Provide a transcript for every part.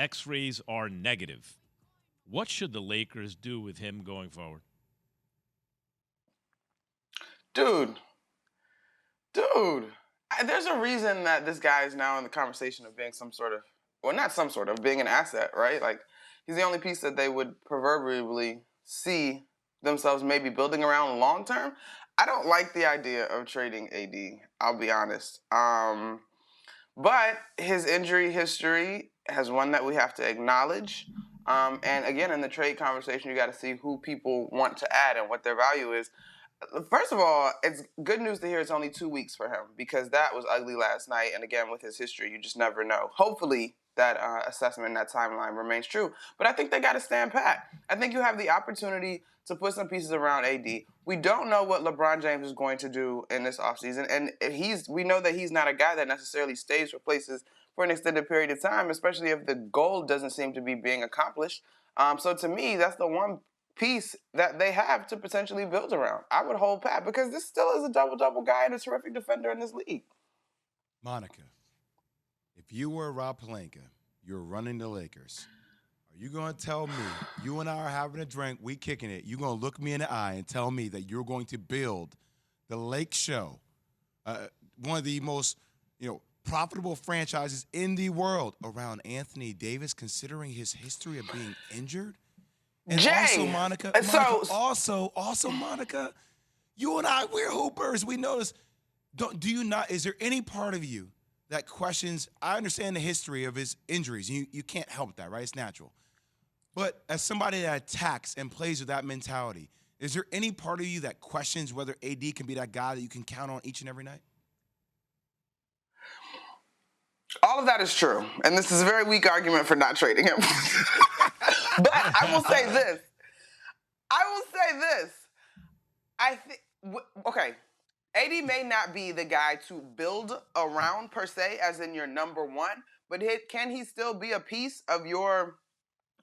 X-rays are negative. What should the Lakers do with him going forward? Dude, there's a reason that this guy is now in the conversation of being some sort of, well, not some sort of, being an asset, right? Like, he's the only piece that they would proverbially see themselves maybe building around long term. I don't like the idea of trading AD, I'll be honest. But his injury history has one that we have to acknowledge. And again, in the trade conversation, you got to see who people want to add and what their value is. First of all, it's good news to hear it's only 2 weeks for him, because that was ugly last night. And again, with his history, you just never know. Hopefully that assessment, that timeline remains true. But I think they got to stand pat. I think you have the opportunity to put some pieces around AD. We don't know what LeBron James is going to do in this offseason. And we know that he's not a guy that necessarily stays for places for an extended period of time, especially if the goal doesn't seem to be being accomplished. So to me, that's the one piece that they have to potentially build around. I would hold pat, because this still is a double-double guy and a terrific defender in this league. Monica, if you were Rob Pelinka, you're running the Lakers, are you going to tell me, you and I are having a drink, we kicking it, you're going to look me in the eye and tell me that you're going to build the Lake Show, one of the most, profitable franchises in the world, around Anthony Davis, considering his history of being injured? And Jay, also, Monica, Monica, you and I, we're hoopers. We know this. Is there any part of you that questions, I understand the history of his injuries. You can't help that, right? It's natural. But as somebody that attacks and plays with that mentality, is there any part of you that questions whether AD can be that guy that you can count on each and every night? All of that is true. And this is a very weak argument for not trading him. But I will say this. I think, okay, AD may not be the guy to build around per se, as in your number one, but can he still be a piece of your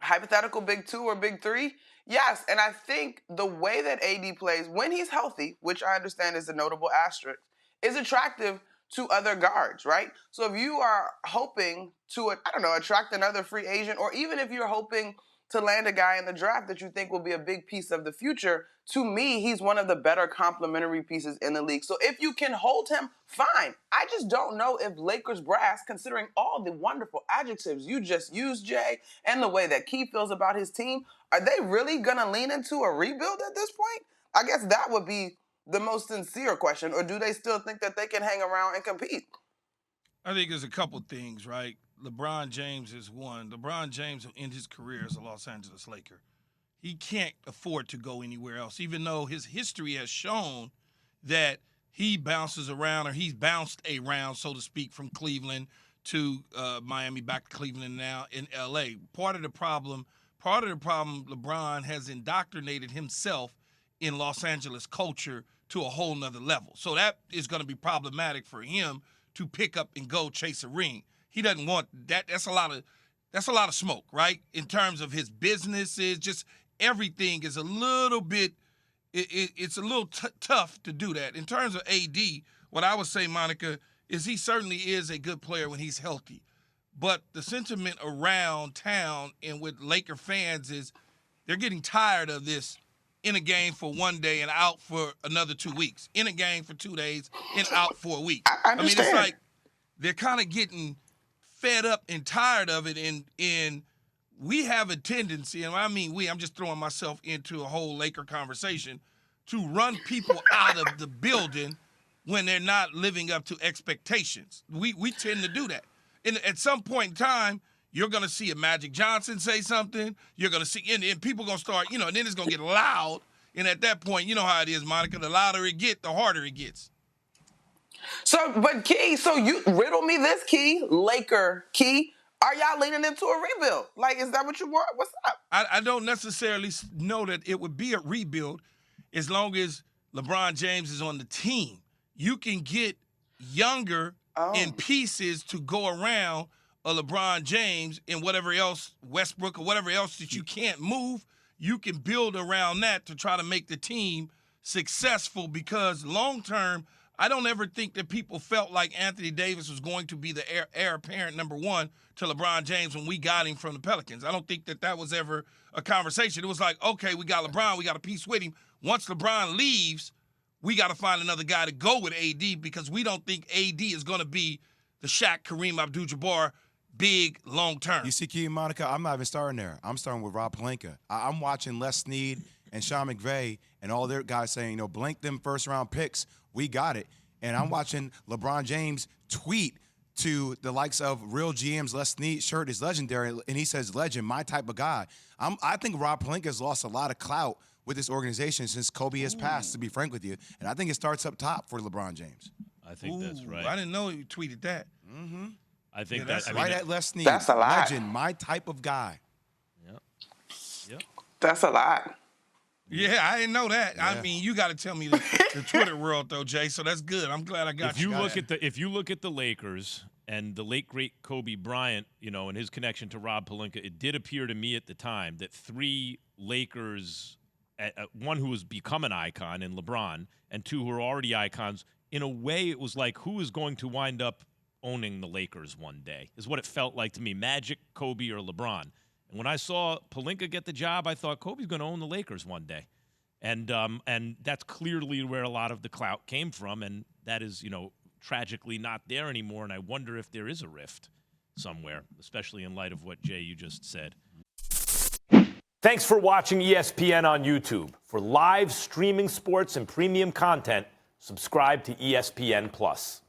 hypothetical big two or big three? Yes, and I think the way that AD plays when he's healthy, which I understand is a notable asterisk, is attractive to other guards, right? So if you are hoping to, attract another free agent, or even if you're hoping to land a guy in the draft that you think will be a big piece of the future, to me, he's one of the better complementary pieces in the league. So if you can hold him, fine. I just don't know if Lakers brass, considering all the wonderful adjectives you just used, Jay, and the way that Key feels about his team, are they really going to lean into a rebuild at this point? I guess that would be the most sincere question. Or do they still think that they can hang around and compete? I think there's a couple things, right? LeBron James is one. LeBron James will end his career as a Los Angeles Laker. He can't afford to go anywhere else, even though his history has shown that he bounces around, or he's bounced around, so to speak, from Cleveland to Miami, back to Cleveland, now in L.A. Part of the problem, LeBron has indoctrinated himself in Los Angeles culture to a whole nother level. So that is going to be problematic for him to pick up and go chase a ring. He doesn't want that. That's a lot of smoke, right? In terms of his businesses, just everything is a little bit, it's a little tough to do that. In terms of AD, what I would say, Monica, is he certainly is a good player when he's healthy. But the sentiment around town and with Laker fans is they're getting tired of this in a game for 1 day and out for another 2 weeks, in a game for 2 days and out for a week. I understand. It's like they're kind of getting fed up and tired of it, and we have a tendency, and I'm just throwing myself into a whole Laker conversation, to run people out of the building when they're not living up to expectations. We tend to do that. And at some point in time, you're going to see a Magic Johnson say something. You're going to see, and people going to start, and then it's going to get loud. And at that point, you know how it is, Monica, the louder it gets, the harder it gets. But Key, you riddle me this, Key, Laker Key. Are y'all leaning into a rebuild? Like, is that what you want? What's up? I don't necessarily know that it would be a rebuild as long as LeBron James is on the team. You can get younger in pieces to go around a LeBron James and whatever else, Westbrook or whatever else that you can't move. You can build around that to try to make the team successful, because long-term, I don't ever think that people felt like Anthony Davis was going to be the heir apparent number one to LeBron James when we got him from the Pelicans. I don't think that was ever a conversation. It was like, okay, we got LeBron, we got a piece with him. Once LeBron leaves, we got to find another guy to go with AD because we don't think AD is going to be the Shaq, Kareem Abdul-Jabbar big long term. You see, Key Monica, I'm not even starting there. I'm starting with Rob Pelinka. I'm watching Les Snead and Sean McVay and all their guys saying, blank them first-round picks. We got it. And I'm watching LeBron James tweet to the likes of real GM's Les Snead shirt is legendary, and he says, legend, my type of guy. I think Rob Pelinka has lost a lot of clout with this organization since Kobe has passed, to be frank with you. And I think it starts up top for LeBron James. I think that's right. I didn't know he tweeted that. Mm-hmm. I think that's right at Les Snead. That's a lot. Legend, my type of guy. Yep. That's a lot. Yeah, I didn't know that. Yeah. I mean, you got to tell me the Twitter world, though, Jay. So that's good. I'm glad I got If you look at the Lakers and the late great Kobe Bryant, and his connection to Rob Pelinka, it did appear to me at the time that three Lakers, one who has become an icon in LeBron, and two who are already icons. In a way, it was like who is going to wind up owning the Lakers one day is what it felt like to me. Magic, Kobe, or LeBron. And when I saw Pelinka get the job, I thought Kobe's going to own the Lakers one day. And that's clearly where a lot of the clout came from, and that is, tragically not there anymore. And I wonder if there is a rift somewhere, especially in light of what, Jay, you just said. Thanks for watching ESPN on YouTube. For live streaming sports and premium content, subscribe to ESPN+.